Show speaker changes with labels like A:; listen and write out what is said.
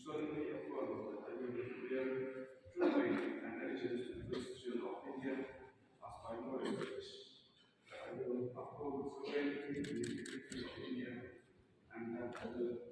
A: solemnly affirm that I will bear true faith and allegiance to the Constitution of India as my moral pledge. That I will uphold the sovereignty and integrity of India and that I will